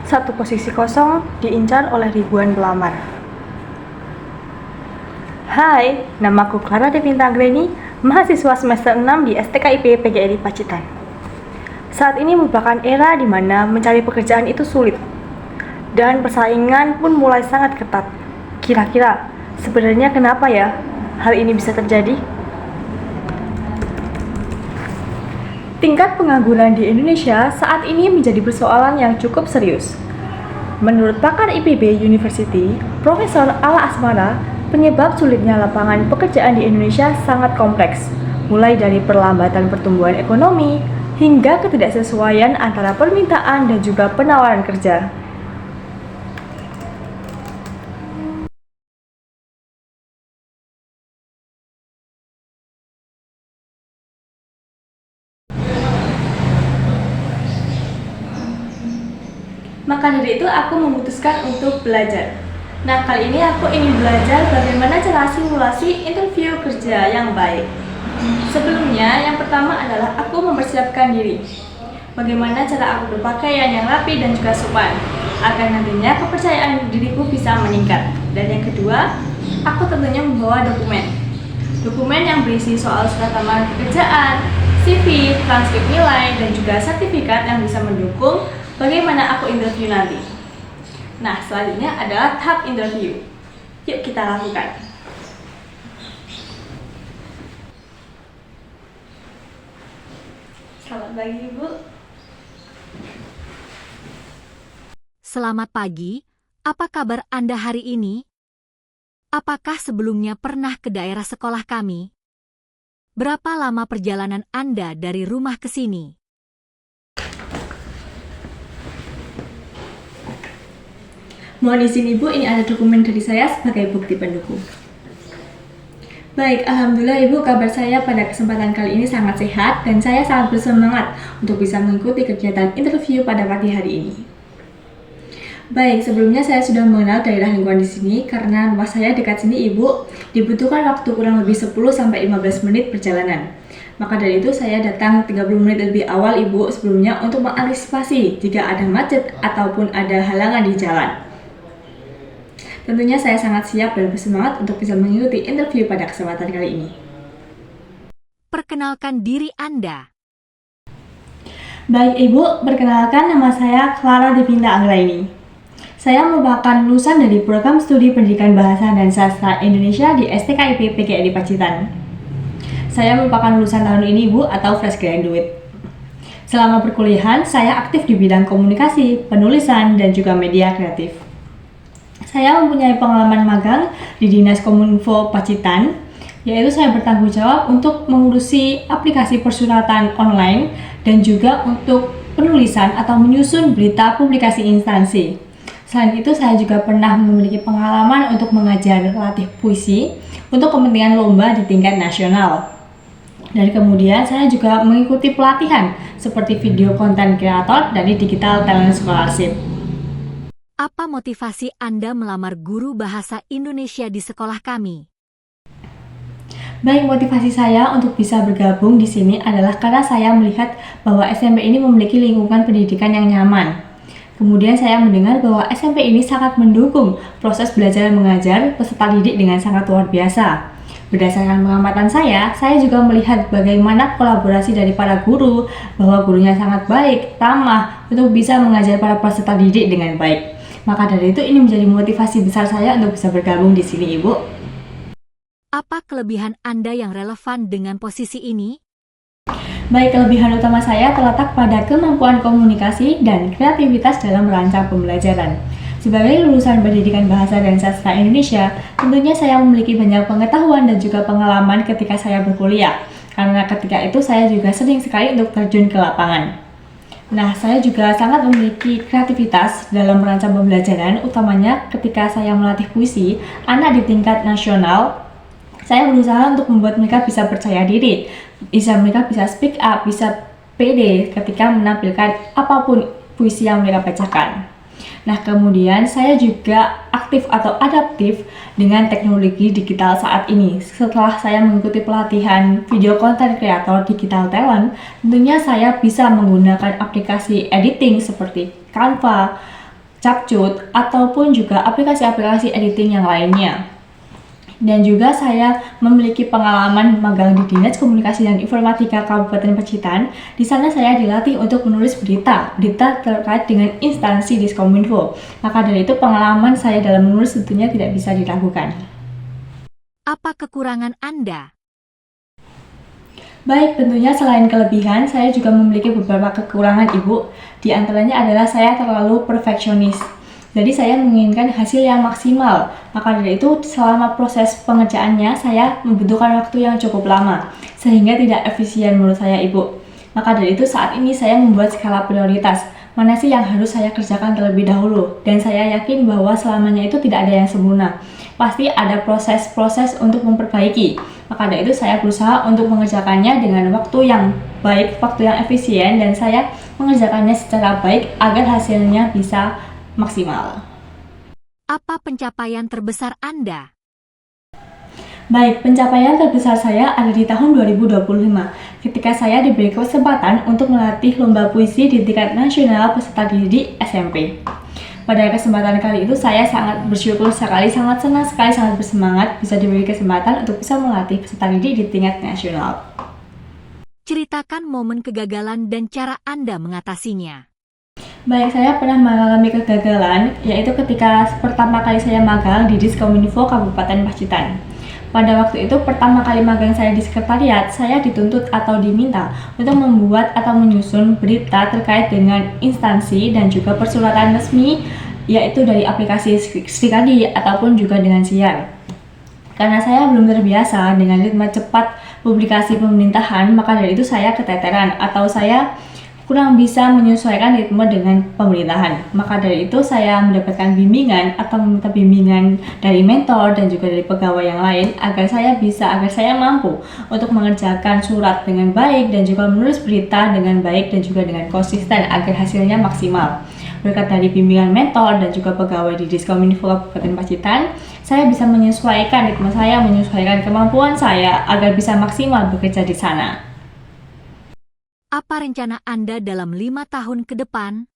Satu posisi kosong diincar oleh ribuan pelamar. Hai, namaku Clara Devinta Anggreni, mahasiswa semester 6 di STKIP PGRI Pacitan. Saat ini merupakan era di mana mencari pekerjaan itu sulit, dan persaingan pun mulai sangat ketat. Kira-kira, sebenarnya kenapa ya hal ini bisa terjadi? Tingkat pengangguran di Indonesia saat ini menjadi persoalan yang cukup serius. Menurut pakar IPB University, Profesor Ala Asmara, penyebab sulitnya lapangan pekerjaan di Indonesia sangat kompleks, mulai dari perlambatan pertumbuhan ekonomi hingga ketidaksesuaian antara permintaan dan juga penawaran kerja. Maka dari itu aku memutuskan untuk belajar. Nah, kali ini aku ingin belajar bagaimana cara simulasi interview kerja yang baik. Sebelumnya, yang pertama adalah aku mempersiapkan diri. Bagaimana cara aku berpakaian yang rapi dan juga sopan, agar nantinya kepercayaan diriku bisa meningkat. Dan yang kedua, aku tentunya membawa dokumen. Dokumen yang berisi soal surat lamaran pekerjaan, CV, transkrip nilai, dan juga sertifikat yang bisa mendukung bagaimana aku interview nanti. Nah, selanjutnya adalah tahap interview. Yuk kita lakukan. Selamat pagi, Ibu. Selamat pagi, apa kabar Anda hari ini? Apakah sebelumnya pernah ke daerah sekolah kami? Berapa lama perjalanan Anda dari rumah ke sini? Mohon izin Ibu, ini ada dokumen dari saya sebagai bukti pendukung. Baik, Alhamdulillah Ibu, kabar saya pada kesempatan kali ini sangat sehat dan saya sangat bersemangat untuk bisa mengikuti kegiatan interview pada pagi hari ini. Baik, sebelumnya saya sudah mengenal daerah lingkungan di sini karena rumah saya dekat sini Ibu, dibutuhkan waktu kurang lebih 10-15 menit perjalanan. Maka dari itu saya datang 30 menit lebih awal Ibu sebelumnya untuk mengantisipasi jika ada macet ataupun ada halangan di jalan. Tentunya saya sangat siap dan bersemangat untuk bisa mengikuti interview pada kesempatan kali ini. Perkenalkan diri Anda. Baik Ibu, perkenalkan nama saya Clara Devinta Anggreni. Saya merupakan lulusan dari program studi pendidikan bahasa dan sastra Indonesia di STKIP PGRI Pacitan. Saya merupakan lulusan tahun ini Ibu atau fresh graduate. Selama perkuliahan, saya aktif di bidang komunikasi, penulisan, dan juga media kreatif. Saya mempunyai pengalaman magang di Dinas Kominfo Pacitan, yaitu saya bertanggung jawab untuk mengurusi aplikasi persuratan online dan juga untuk penulisan atau menyusun berita publikasi instansi. Selain itu, saya juga pernah memiliki pengalaman untuk mengajar latih puisi untuk kepentingan lomba di tingkat nasional. Dan kemudian saya juga mengikuti pelatihan seperti video content creator dari Digital Talent Scholarship. Apa motivasi Anda melamar guru bahasa Indonesia di sekolah kami? Baik, motivasi saya untuk bisa bergabung di sini adalah karena saya melihat bahwa SMP ini memiliki lingkungan pendidikan yang nyaman. Kemudian saya mendengar bahwa SMP ini sangat mendukung proses belajar dan mengajar peserta didik dengan sangat luar biasa. Berdasarkan pengamatan saya juga melihat bagaimana kolaborasi dari para guru, bahwa gurunya sangat baik, ramah, untuk bisa mengajar para peserta didik dengan baik. Maka dari itu ini menjadi motivasi besar saya untuk bisa bergabung di sini, Ibu. Apa kelebihan Anda yang relevan dengan posisi ini? Baik, kelebihan utama saya terletak pada kemampuan komunikasi dan kreativitas dalam merancang pembelajaran. Sebagai lulusan pendidikan bahasa dan sastra Indonesia, tentunya saya memiliki banyak pengetahuan dan juga pengalaman ketika saya berkuliah. Karena ketika itu saya juga sering sekali untuk terjun ke lapangan. Nah, saya juga sangat memiliki kreativitas dalam merancang pembelajaran, utamanya ketika saya melatih puisi anak di tingkat nasional. Saya berusaha untuk membuat mereka bisa percaya diri, mereka bisa speak up, bisa pede ketika menampilkan apapun puisi yang mereka bacakan. Nah, kemudian saya juga aktif atau adaptif dengan teknologi digital saat ini. Setelah saya mengikuti pelatihan video content creator digital talent, tentunya saya bisa menggunakan aplikasi editing seperti Canva, Capcut, ataupun juga aplikasi-aplikasi editing yang lainnya. Dan juga saya memiliki pengalaman magang di Dinas Komunikasi dan Informatika Kabupaten Pacitan. Di sana saya dilatih untuk menulis berita terkait dengan instansi Diskominfo. Maka dari itu pengalaman saya dalam menulis tentunya tidak bisa diragukan. Apa kekurangan Anda? Baik, tentunya selain kelebihan, saya juga memiliki beberapa kekurangan, Ibu. Di antaranya adalah saya terlalu perfeksionis. Jadi saya menginginkan hasil yang maksimal. Maka dari itu selama proses pengerjaannya saya membutuhkan waktu yang cukup lama. Sehingga tidak efisien menurut saya, Ibu. Maka dari itu saat ini saya membuat skala prioritas. Mana sih yang harus saya kerjakan terlebih dahulu. Dan saya yakin bahwa selamanya itu tidak ada yang sempurna. Pasti ada proses-proses untuk memperbaiki. Maka dari itu saya berusaha untuk mengerjakannya dengan waktu yang baik, waktu yang efisien, dan saya mengerjakannya secara baik agar hasilnya bisa maksimal. Apa pencapaian terbesar Anda? Baik, pencapaian terbesar saya ada di tahun 2025 ketika saya diberi kesempatan untuk melatih lomba puisi di tingkat nasional peserta didik SMP. Pada kesempatan kali itu saya sangat bersyukur sekali, sangat senang sekali, sangat bersemangat bisa diberi kesempatan untuk bisa melatih peserta didik di tingkat nasional. Ceritakan momen kegagalan dan cara Anda mengatasinya. Baik, saya pernah mengalami kegagalan, yaitu ketika pertama kali saya magang di Diskominfo Kabupaten Pacitan. Pada waktu itu, pertama kali magang saya di sekretariat, saya dituntut atau diminta untuk membuat atau menyusun berita terkait dengan instansi dan juga persuratan resmi, yaitu dari aplikasi Srikadi ataupun juga dengan siar. Karena saya belum terbiasa dengan ritme cepat publikasi pemerintahan, maka dari itu saya keteteran atau saya kurang bisa menyesuaikan ritme dengan pemerintahan. Maka dari itu saya mendapatkan bimbingan atau meminta bimbingan dari mentor dan juga dari pegawai yang lain agar saya mampu untuk mengerjakan surat dengan baik dan juga menulis berita dengan baik dan juga dengan konsisten agar hasilnya maksimal. Berkat dari bimbingan mentor dan juga pegawai di Diskominfo Kabupaten Pacitan, saya bisa menyesuaikan ritme saya, menyesuaikan kemampuan saya agar bisa maksimal bekerja di sana. Apa rencana Anda dalam 5 tahun ke depan?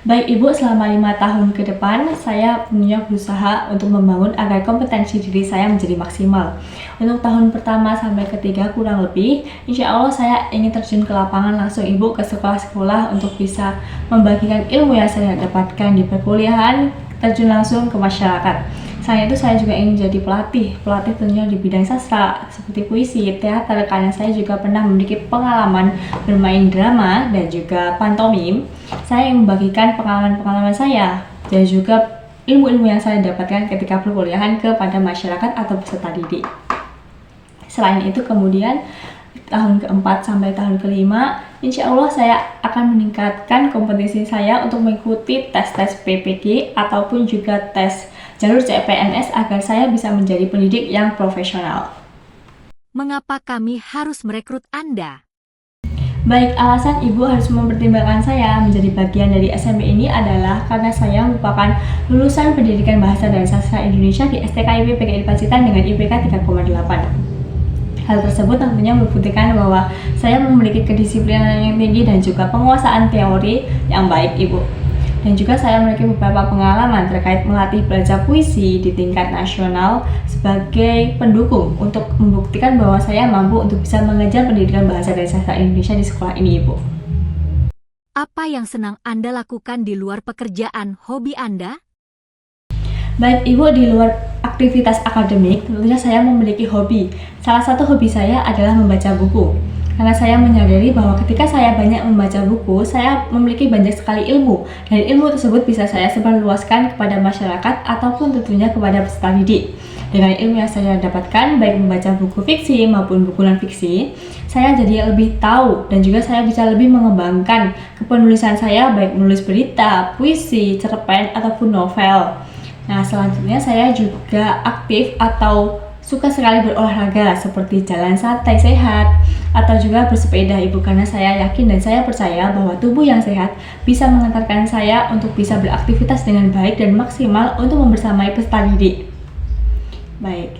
Baik Ibu, selama 5 tahun ke depan, saya punya berusaha untuk membangun agar kompetensi diri saya menjadi maksimal. Untuk tahun pertama sampai ketiga kurang lebih, insya Allah saya ingin terjun ke lapangan langsung Ibu ke sekolah-sekolah untuk bisa membagikan ilmu yang saya dapatkan di perkuliahan, terjun langsung ke masyarakat. Selain itu saya juga ingin jadi pelatih tentunya di bidang sastra seperti puisi, teater, karena saya juga pernah memiliki pengalaman bermain drama dan juga pantomim. Saya ingin membagikan pengalaman-pengalaman saya dan juga ilmu-ilmu yang saya dapatkan ketika perkuliahan kepada masyarakat atau peserta didik. Selain itu kemudian tahun keempat sampai tahun kelima, insya Allah saya akan meningkatkan kompetensi saya untuk mengikuti tes-tes PPG ataupun juga tes jalur CPNS agar saya bisa menjadi pendidik yang profesional. Mengapa kami harus merekrut Anda? Baik, alasan Ibu harus mempertimbangkan saya menjadi bagian dari SMP ini adalah karena saya merupakan lulusan Pendidikan Bahasa dan Sastra Indonesia di STKIP PGRI Pacitan dengan IPK 3,8. Hal tersebut tentunya membuktikan bahwa saya memiliki kedisiplinan yang tinggi dan juga penguasaan teori yang baik, Ibu. Dan juga saya memiliki beberapa pengalaman terkait melatih belajar puisi di tingkat nasional sebagai pendukung untuk membuktikan bahwa saya mampu untuk bisa mengejar pendidikan bahasa dan sastra Indonesia di sekolah ini, Ibu. Apa yang senang Anda lakukan di luar pekerjaan hobi Anda? Baik Ibu, di luar aktivitas akademik, tentunya saya memiliki hobi. Salah satu hobi saya adalah membaca buku. Karena saya menyadari bahwa ketika saya banyak membaca buku, saya memiliki banyak sekali ilmu. Dan ilmu tersebut bisa saya sebarluaskan kepada masyarakat ataupun tentunya kepada peserta didik. Dengan ilmu yang saya dapatkan, baik membaca buku fiksi maupun buku non-fiksi, saya jadi lebih tahu dan juga saya bisa lebih mengembangkan kepenulisan saya, baik menulis berita, puisi, cerpen, ataupun novel. Nah, selanjutnya saya juga aktif atau suka sekali berolahraga seperti jalan santai sehat atau juga bersepeda Ibu, karena saya yakin dan saya percaya bahwa tubuh yang sehat bisa mengantarkan saya untuk bisa beraktivitas dengan baik dan maksimal untuk membersamai peserta didik. Baik.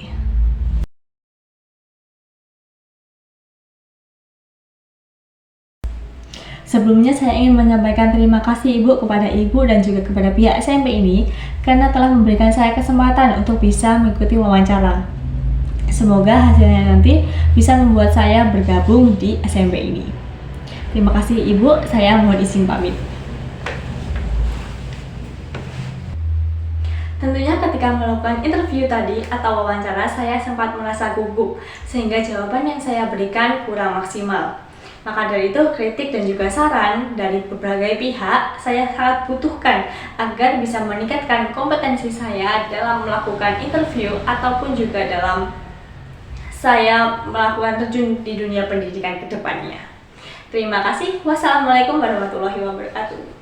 Sebelumnya saya ingin menyampaikan terima kasih Ibu kepada Ibu dan juga kepada pihak SMP ini karena telah memberikan saya kesempatan untuk bisa mengikuti wawancara. Semoga hasilnya nanti bisa membuat saya bergabung di SMP ini. Terima kasih Ibu, saya mohon izin pamit. Tentunya ketika melakukan interview tadi atau wawancara, saya sempat merasa gugup sehingga jawaban yang saya berikan kurang maksimal. Maka dari itu, kritik dan juga saran dari berbagai pihak saya sangat butuhkan agar bisa meningkatkan kompetensi saya dalam melakukan interview ataupun juga dalam saya melakukan terjun di dunia pendidikan ke depannya. Terima kasih. Wassalamualaikum warahmatullahi wabarakatuh.